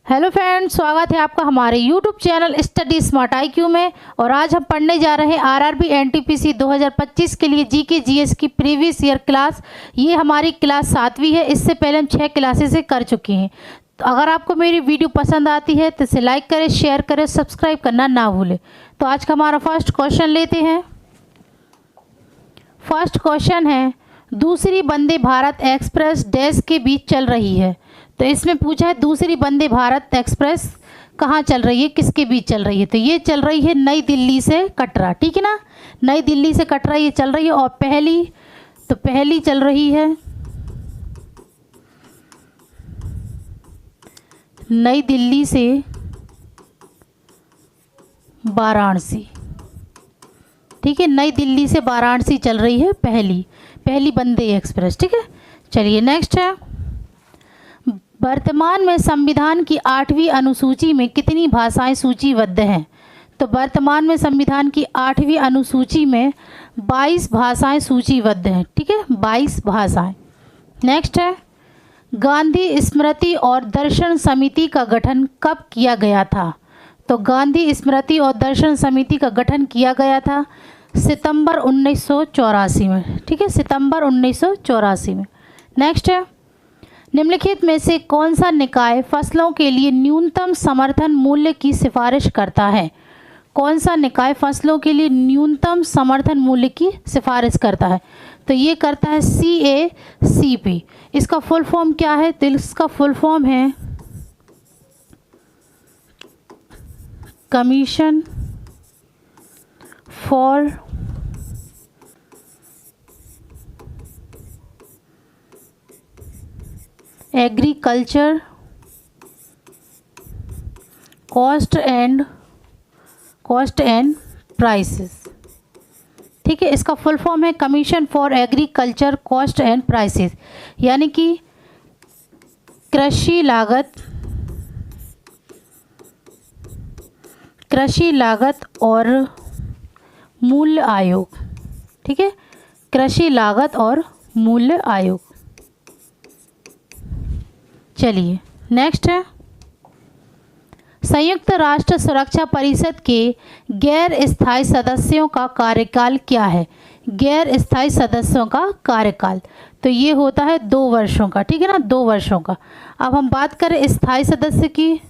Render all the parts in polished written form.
Hello friends, स्वागत है आपका हमारे YouTube channel study smart IQ में। और आज हम पढ़ने जा रहे हैं आरआरबी एनटीपीसी 2025 के लिए जीके जीएस की प्रीवियस ईयर क्लास। ये हमारी क्लास 7वीं है। इससे पहले हम 6 क्लासेस कर चुके हैं। तो अगर आपको मेरी वीडियो पसंद आती है तो इसे लाइक करें, शेयर करें, सब्सक्राइब करना ना भूलें। तो आज का हमारा फर्स्ट क्वेश्चन लेते हैं। फर्स्ट क्वेश्चन है, दूसरी वंदे भारत एक्सप्रेस डैश के बीच चल रही है। तो इसमें पूछा है दूसरी वंदे भारत एक्सप्रेस कहाँ चल रही है, किसके बीच चल रही है। तो ये चल रही है नई दिल्ली से कटरा, ठीक है ना। नई दिल्ली से कटरा ये चल रही है। और पहली चल रही है नई दिल्ली से वाराणसी, ठीक है। नई दिल्ली से वाराणसी चल रही है पहली वंदे एक्सप्रेस, ठीक है। चलिए नेक्स्ट है, वर्तमान में संविधान की 8वीं अनुसूची में कितनी भाषाएं सूचीबद्ध हैं। तो वर्तमान में संविधान की 8वीं अनुसूची में 22 भाषाएं सूचीबद्ध हैं, ठीक है, 22 भाषाएं। नेक्स्ट है, गांधी स्मृति और दर्शन समिति का गठन कब किया गया था। तो गांधी स्मृति और दर्शन समिति का गठन किया गया था सितंबर 1984 में, ठीक है, सितंबर 1984 में। नेक्स्ट है, निम्नलिखित में से कौन सा निकाय फसलों के लिए न्यूनतम समर्थन मूल्य की सिफारिश करता है। कौन सा निकाय फसलों के लिए न्यूनतम समर्थन मूल्य की सिफारिश करता है। तो ये करता है CACP। इसका फुल फॉर्म क्या है। तो इसका फुल फॉर्म है commission for agriculture cost and prices, ठीक है। इसका फुल फॉर्म है commission for agriculture cost and prices, यानी कि कृषि लागत और मूल्य आयोग, ठीक है, कृषि लागत और मूल्य आयोग। चलिए नेक्स्ट है, संयुक्त राष्ट्र सुरक्षा परिषद के गैर स्थायी सदस्यों का कार्यकाल क्या है। गैर स्थायी सदस्यों का कार्यकाल तो ये होता है 2 वर्षों का, ठीक है ना, 2 वर्षों का। अब हम बात करें स्थायी सदस्य की।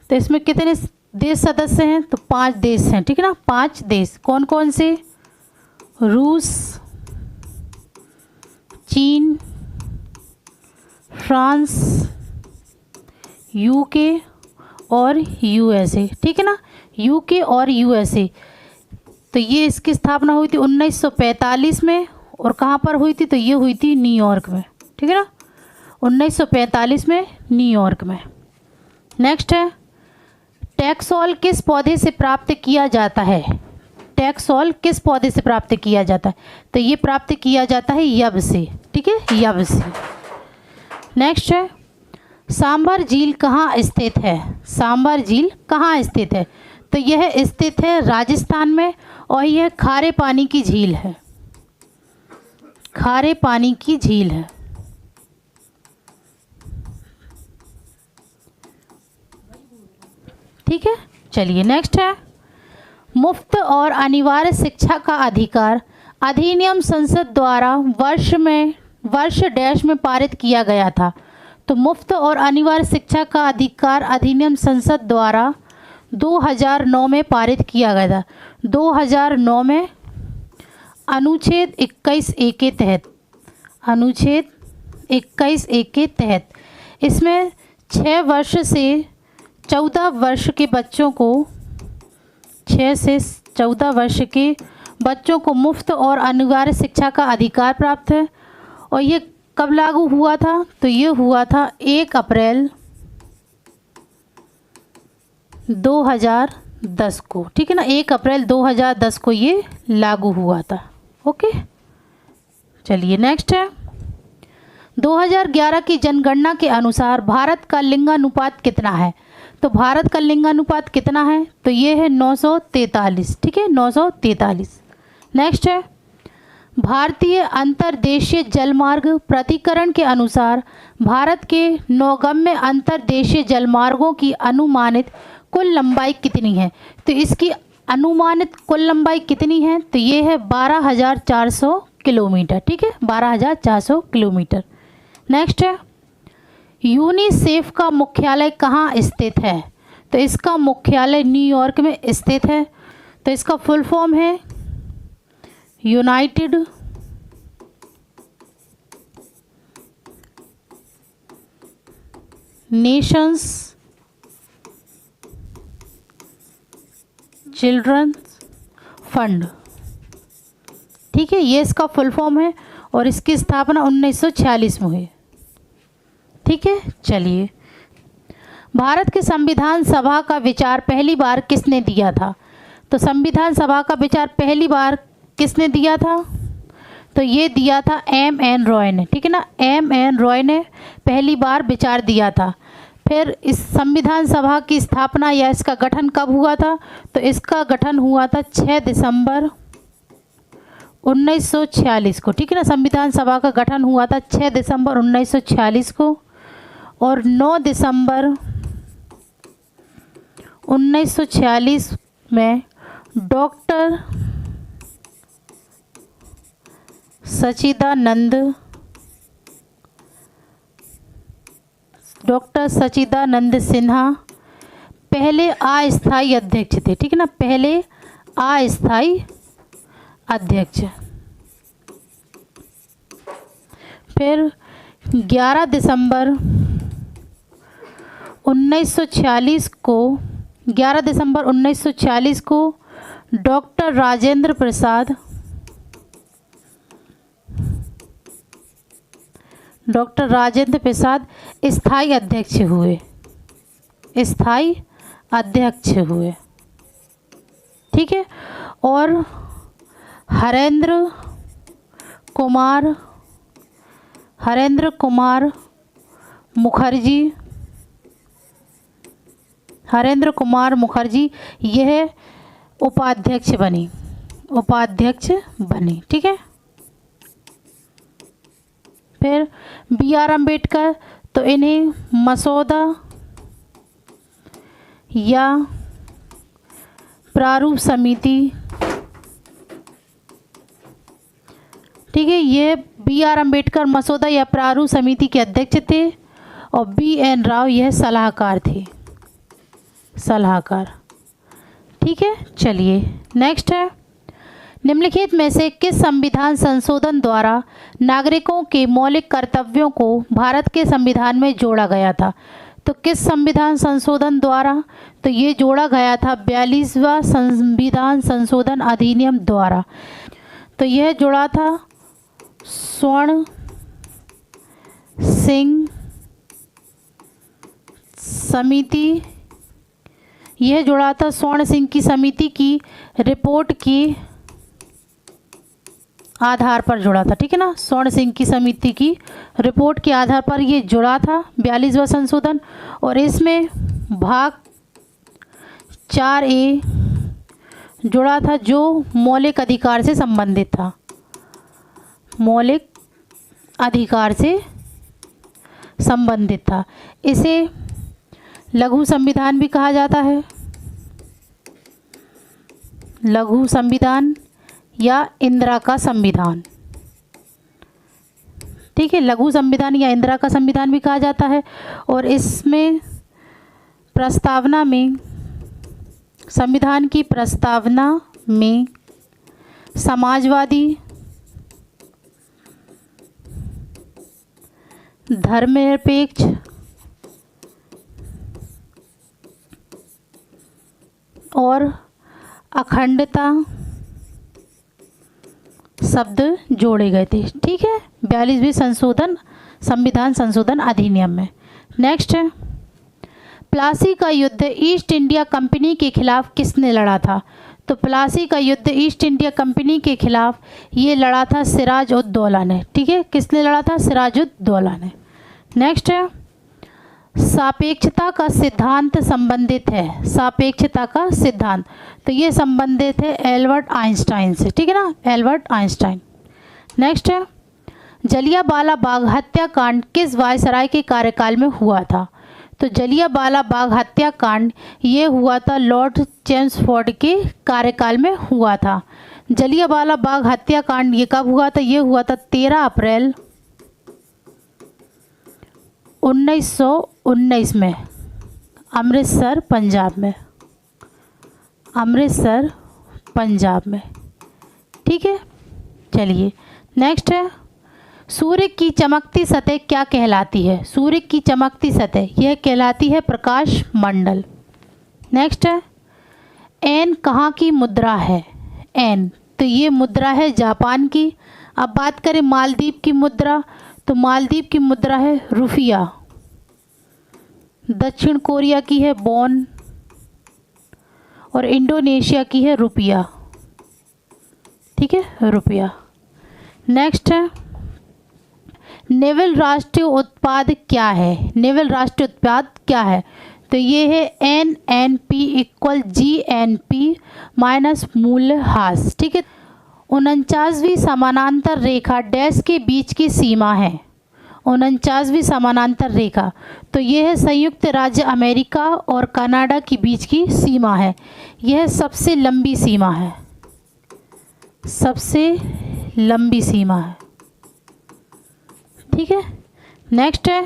तो इसमें कितने देश सदस्य हैं। तो 5 देश हैं, ठीक है ना, 5 देश। कौन कौन से। रूस, चीन, फ्रांस, UK और USA, ठीक है ना, UK और USA। तो ये इसकी स्थापना हुई थी 1945 में। और कहाँ पर हुई थी। तो ये हुई थी न्यूयॉर्क में, ठीक है ना, 1945 में न्यूयॉर्क में। नेक्स्ट है, टैक्सोल किस पौधे से प्राप्त किया जाता है। टैक्सोल किस पौधे से प्राप्त किया जाता है। तो ये प्राप्त किया जाता है यब से, ठीक है, यब से। नेक्स्ट है, सांभर झील कहाँ स्थित है। सांभर झील कहाँ स्थित है। तो यह स्थित है राजस्थान में और यह खारे पानी की झील है, खारे पानी की झील है। ठीक है। चलिए नेक्स्ट है, मुफ्त और अनिवार्य शिक्षा का अधिकार अधिनियम संसद द्वारा वर्ष डैश में पारित किया गया था। तो मुफ्त और अनिवार्य शिक्षा का अधिकार अधिनियम संसद द्वारा 2009 में पारित किया गया था। 2009 में अनुच्छेद 21A के तहत, अनुच्छेद 21A के तहत इसमें 6 वर्ष से 14 वर्ष के बच्चों को 6 से 14 वर्ष के बच्चों को मुफ्त और अनिवार्य शिक्षा का अधिकार प्राप्त है। और ये कब लागू हुआ था। तो ये हुआ था 1 अप्रैल 2010 को, ठीक है ना, 1 अप्रैल 2010 को ये लागू हुआ था। ओके। चलिए नेक्स्ट है, 2011 की जनगणना के अनुसार भारत का लिंगानुपात कितना है। तो भारत का लिंगानुपात कितना है। तो ये है 943, ठीक है, 943। नेक्स्ट है, भारतीय अंतर्देशीय जलमार्ग प्राधिकरण के अनुसार भारत के नौगम्य अंतर्देशीय जलमार्गों की अनुमानित कुल लंबाई कितनी है? तो इसकी अनुमानित कुल लंबाई कितनी है? तो ये है 12,400 किलोमीटर। ठीक है, 12,400 किलोमीटर। नेक्स्ट है, यूनिसेफ का मुख्यालय कहाँ स्थित है? तो इसका मुख्यालय न्यूयॉर्क में स्थित है। तो इसका फुल फॉर्म है यूनाइटेड नेशंस चिल्ड्रन फंड। ठीक है, ये इसका फुल फॉर्म है और इसकी स्थापना 1946 में हुई। ठीक है, चलिए, भारत के संविधान सभा का विचार पहली बार किसने दिया था? तो संविधान सभा का विचार पहली बार किसने दिया था? तो ये दिया था M.N. रॉय ने। ठीक है ना, M.N. रॉय ने पहली बार विचार दिया था। फिर इस संविधान सभा की स्थापना या इसका गठन कब हुआ था? तो इसका गठन हुआ था 6 दिसंबर 1946 को। ठीक है ना, संविधान सभा का गठन हुआ था 6 दिसंबर 1946 को और 9 दिसंबर 1946 में डॉक्टर सच्चिदानंद सिन्हा पहले अस्थायी अध्यक्ष थे। ठीक है ना, पहले अस्थायी अध्यक्ष। फिर 11 दिसंबर 1946 को डॉक्टर राजेंद्र प्रसाद स्थायी अध्यक्ष हुए। ठीक है, और हरेंद्र मुखर्जी यह उपाध्यक्ष बने। ठीक है, फिर B.R. अम्बेडकर, तो इन्हें मसौदा या प्रारूप समिति। ठीक है, ये B.R. अम्बेडकर मसौदा या प्रारूप समिति के अध्यक्ष थे और B.N. राव यह सलाहकार थे। ठीक है, चलिए, नेक्स्ट है, निम्नलिखित में से किस संविधान संशोधन द्वारा नागरिकों के मौलिक कर्तव्यों को भारत के संविधान में जोड़ा गया था? तो किस संविधान संशोधन द्वारा? तो ये जोड़ा गया था 42वां संविधान संशोधन अधिनियम द्वारा। तो यह जोड़ा था स्वर्ण सिंह की समिति की रिपोर्ट की आधार पर जुड़ा था। ठीक है ना, स्वर्ण सिंह की समिति की रिपोर्ट के आधार पर ये जुड़ा था 42वां संशोधन। और इसमें भाग 4A जुड़ा था जो मौलिक अधिकार से संबंधित था। इसे लघु संविधान भी कहा जाता है, लघु संविधान या इंदिरा का संविधान। ठीक है, लघु संविधान या इंदिरा का संविधान भी कहा जाता है। और इसमें संविधान की प्रस्तावना में समाजवादी, धर्मनिरपेक्ष, और अखंडता शब्द जोड़े गए थे। ठीक है, 42वें संविधान संशोधन अधिनियम में। नेक्स्ट है, प्लासी का युद्ध ईस्ट इंडिया कंपनी के खिलाफ किसने लड़ा था? तो प्लासी का युद्ध ईस्ट इंडिया कंपनी के खिलाफ ये लड़ा था सिराज उद दौला ने। ठीक है, किसने लड़ा था? सिराज उद दौला ने। नेक्स्ट है, सापेक्षता का सिद्धांत संबंधित है। सापेक्षता का सिद्धांत, तो ये संबंधित है एल्बर्ट आइंस्टाइन से। ठीक है ना, एल्बर्ट आइंस्टाइन। नेक्स्ट है, जलियांवाला बाग हत्याकांड किस वायसराय के कार्यकाल में हुआ था? तो जलियांवाला बाग हत्याकांड ये हुआ था लॉर्ड चेम्सफोर्ड के कार्यकाल में हुआ था। जलियांवाला बाग हत्याकांड ये कब हुआ था? ये हुआ था 13 अप्रैल 1919 में, अमृतसर पंजाब में, अमृतसर पंजाब में। ठीक है, चलिए नेक्स्ट है, सूर्य की चमकती सतह क्या कहलाती है? सूर्य की चमकती सतह यह कहलाती है प्रकाश मंडल। नेक्स्ट है, एन कहाँ की मुद्रा है? एन, तो ये मुद्रा है जापान की। अब बात करें मालदीव की मुद्रा, तो मालदीव की मुद्रा है रुपया। दक्षिण कोरिया की है वॉन और इंडोनेशिया की है रुपया। ठीक है, रुपया। नेक्स्ट है, नेवल राष्ट्रीय उत्पाद क्या है? नेवल राष्ट्रीय उत्पाद क्या है? तो ये है NNP = GNP माइनस मूल्यह्रास। ठीक है, 49वीं समानांतर रेखा डैश के बीच की सीमा है। 49वीं समानांतर रेखा, तो यह है संयुक्त राज्य अमेरिका और कनाडा के बीच की सीमा है। यह सबसे लंबी सीमा है, सबसे लंबी सीमा है। ठीक है, नेक्स्ट है,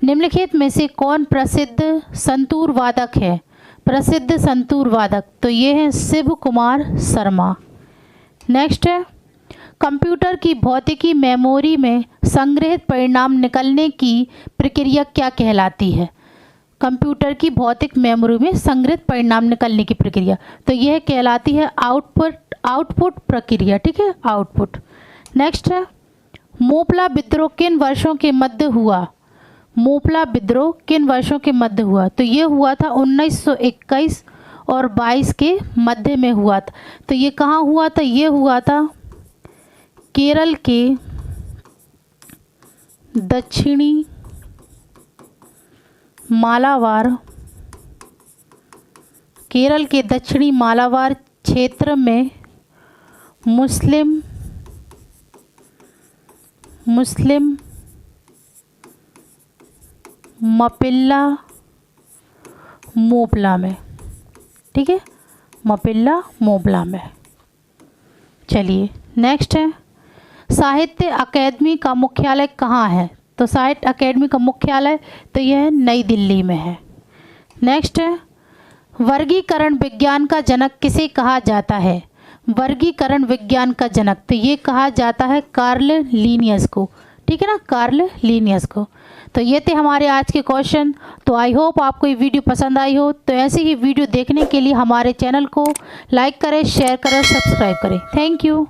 निम्नलिखित में से कौन प्रसिद्ध संतूर वादक है? प्रसिद्ध संतूर वादक, तो ये है शिव कुमार शर्मा। नेक्स्ट है, कंप्यूटर की भौतिकी मेमोरी में संग्रहित परिणाम निकलने की प्रक्रिया क्या कहलाती है? कंप्यूटर की भौतिक मेमोरी में संग्रहित परिणाम निकलने की प्रक्रिया, तो यह कहलाती है आउटपुट प्रक्रिया। ठीक है, आउटपुट। नेक्स्ट है, मोपला विद्रोह किन वर्षों के मध्य हुआ? मोपला विद्रोह किन वर्षों के मध्य हुआ? तो ये हुआ था 1921 और 22 के मध्य में हुआ था। तो ये कहाँ हुआ था? ये हुआ था केरल के दक्षिणी मालाबार, केरल के दक्षिणी मालाबार क्षेत्र में मुस्लिम मपिल्ला मोपला में। ठीक है, मपिल्ला मोपला में। चलिए नेक्स्ट है, साहित्य अकेदमी का मुख्यालय कहाँ है? तो साहित्य अकेदमी का मुख्यालय तो यह नई दिल्ली में है। नेक्स्ट है, वर्गीकरण विज्ञान का जनक किसे कहा जाता है? वर्गीकरण विज्ञान का जनक, तो ये कहा जाता है कार्ल लीनियस को। ठीक है ना, कार्ल लीनियस को। तो ये थे हमारे आज के क्वेश्चन। तो आई होप आपको ये वीडियो पसंद आई हो। तो ऐसे ही वीडियो देखने के लिए हमारे चैनल को लाइक करें, शेयर करें, सब्सक्राइब करें। Thank you.